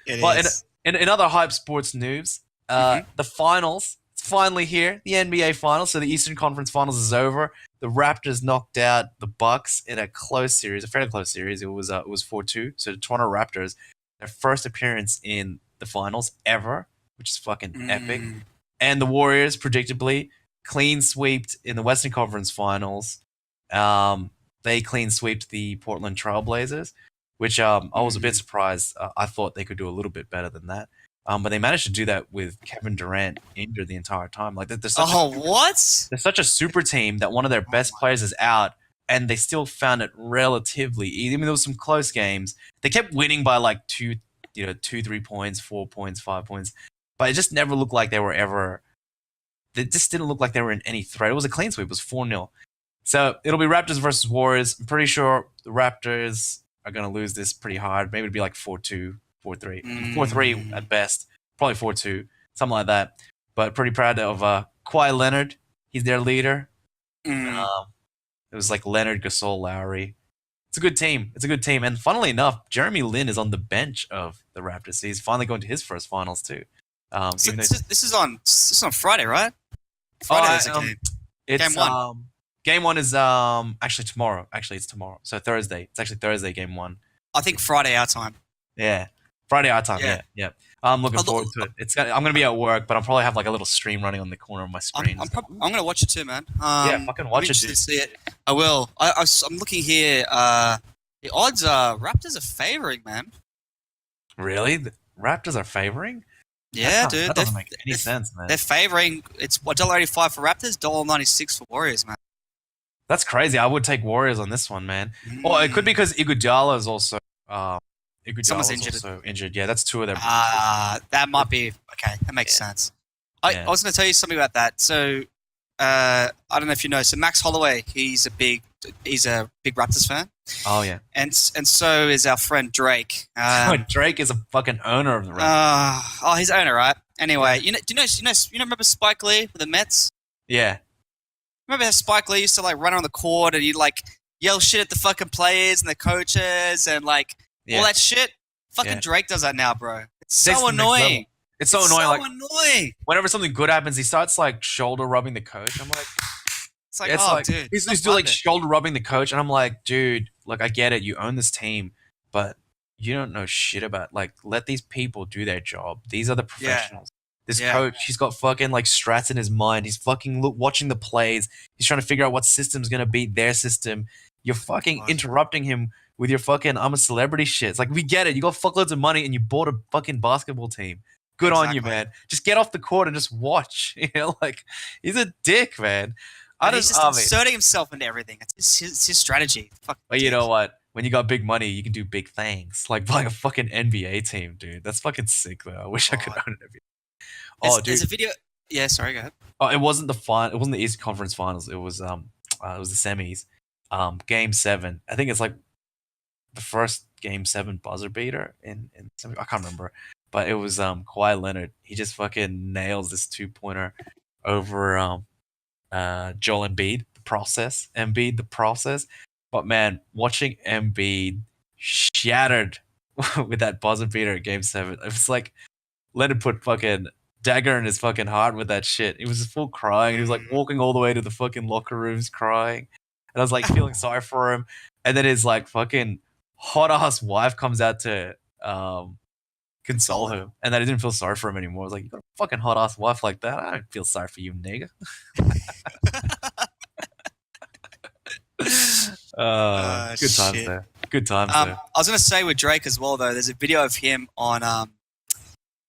It But is. in other hype sports news, the finals, it's finally here. The NBA finals. So the Eastern Conference Finals is over. The Raptors knocked out the Bucks in a close series, a fairly close series. It was 4-2. So the Toronto Raptors, their first appearance in the finals ever, which is fucking epic. And the Warriors, predictably, clean sweeped in the Western Conference Finals. They clean sweeped the Portland Trailblazers, which I was a bit surprised. I thought they could do a little bit better than that. But they managed to do that with Kevin Durant injured the entire time. Like they're such a super team that one of their best players is out, and they still found it relatively easy. I mean, there was some close games. They kept winning by like 3 points, 4 points, 5 points, but it just never looked like they were ever. It just didn't look like they were in any threat. It was a clean sweep. It was 4-0. So it'll be Raptors versus Warriors. I'm pretty sure the Raptors are going to lose this pretty hard. Maybe it'll be like 4-2, 4-3. 4-3 at best. Probably 4-2. Something like that. But pretty proud of Kawhi Leonard. He's their leader. It was like Leonard, Gasol, Lowry. It's a good team. And funnily enough, Jeremy Lin is on the bench of the Raptors. So he's finally going to his first finals too. This is on Friday, right? Friday there's a game. Game 1. Game 1 is actually tomorrow. Actually, it's tomorrow. So Thursday. It's actually Thursday, game 1. I think Friday our time. Yeah. Friday our time. Yeah. I'm looking forward to it. I'm going to be at work, but I'll probably have like a little stream running on the corner of my screen. I'm going to watch it too, man. Yeah, fucking watch it, dude. See it. I will. I'm looking here. The odds are Raptors are favoring, man. Really? The Raptors are favoring? Yeah, dude. That doesn't make any sense, man. They're favoring. It's $1.85 for Raptors, $1.96 for Warriors, man. That's crazy. I would take Warriors on this one, man. Or it could be because Iguodala is also someone's injured. Yeah, that's two of their. That might be okay. That makes sense. I was going to tell you something about that. So I don't know if you know. So Max Holloway, he's a big Raptors fan. Oh yeah. And so is our friend Drake. Drake is a fucking owner of the Raptors. He's owner, right? Anyway, you remember Spike Lee with the Mets? Yeah. Remember how Spike Lee used to like run around the court and he'd like yell shit at the fucking players and the coaches and like all that shit? Fucking Drake does that now, bro. It's so annoying. It's so annoying. So annoying. Whenever something good happens, he starts like shoulder rubbing the coach. I'm like, dude. He's doing like shoulder rubbing the coach, and I'm like, dude, like I get it, you own this team, but you don't know shit about let these people do their job. These are the professionals. This coach, he's got fucking like strats in his mind. He's fucking watching the plays. He's trying to figure out what system's gonna beat their system. You're fucking interrupting him with your fucking I'm a celebrity shit. It's like, we get it. You got fuckloads of money and you bought a fucking basketball team. Good on you, man. Just get off the court and just watch. He's a dick, man. He's just inserting himself into everything. It's his strategy. But you know what? When you got big money, you can do big things. Like buying a fucking NBA team, dude. That's fucking sick, though. I wish I could own an NBA. Dude. There's a video. Yeah, sorry, go ahead. Oh, it wasn't the It wasn't the Eastern Conference Finals. It was the semis. Game 7. I think it's like the first Game 7 buzzer beater in I can't remember, but it was Kawhi Leonard. He just fucking nails this 2-pointer over Joel Embiid. The process. But man, watching Embiid shattered with that buzzer beater at Game 7, it was like Leonard put fucking dagger in his fucking heart with that shit. He was just full crying. He was like walking all the way to the fucking locker rooms crying. And I was like feeling sorry for him. And then his like fucking hot ass wife comes out to console him. And then I didn't feel sorry for him anymore. I was like, you got a fucking hot ass wife like that? I don't feel sorry for you, nigga. Good times there. Good times there. I was going to say with Drake as well, though, there's a video of him on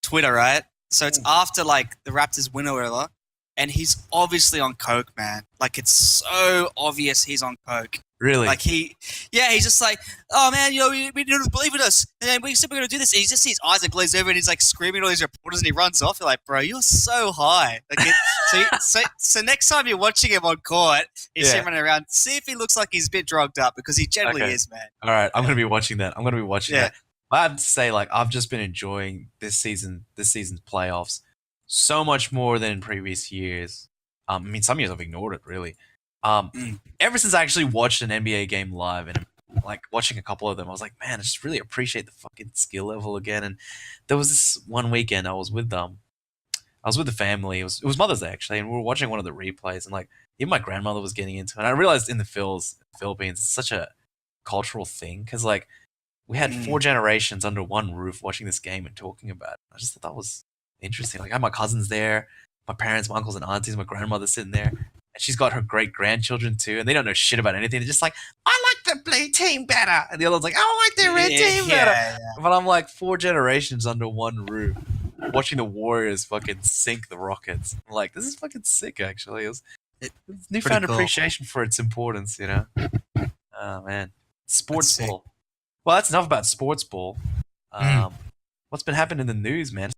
Twitter, right? So it's after like the Raptors win or whatever, and he's obviously on coke, man. Like it's so obvious he's on coke. Really? Like he's just like, oh man, we didn't believe in us, and then we said we're gonna do this. And you just see his eyes are glazed over, and he's like screaming at all these reporters, and he runs off. You're like, bro, you're so high. Like so next time you're watching him on court, you see him running around. See if he looks like he's a bit drugged up, because he generally is, man. All right, I'm gonna be watching that. that. I have to say, like, I've just been enjoying this season's playoffs so much more than in previous years. I mean, some years I've ignored it, really. Ever since I actually watched an NBA game live, and like watching a couple of them, I was like, man, I just really appreciate the fucking skill level again. And there was this one weekend I was with the family. It was Mother's Day actually, and we were watching one of the replays, and like even my grandmother was getting into it. And I realized in the Philippines, it's such a cultural thing because like we had 4 generations under one roof watching this game and talking about it. I just thought that was interesting. Like I had my cousins there, my parents, my uncles and aunties, my grandmother sitting there, and she's got her great grandchildren too, and they don't know shit about anything. They're just like, I like the blue team better, and the other one's like, I like the red team better. Yeah. But I'm like 4 generations under one roof, watching the Warriors fucking sink the Rockets. I'm like, this is fucking sick. Actually, it's newfound appreciation for its importance. You know, oh man, sports ball. Well, that's enough about sports ball. What's been happening in the news, man?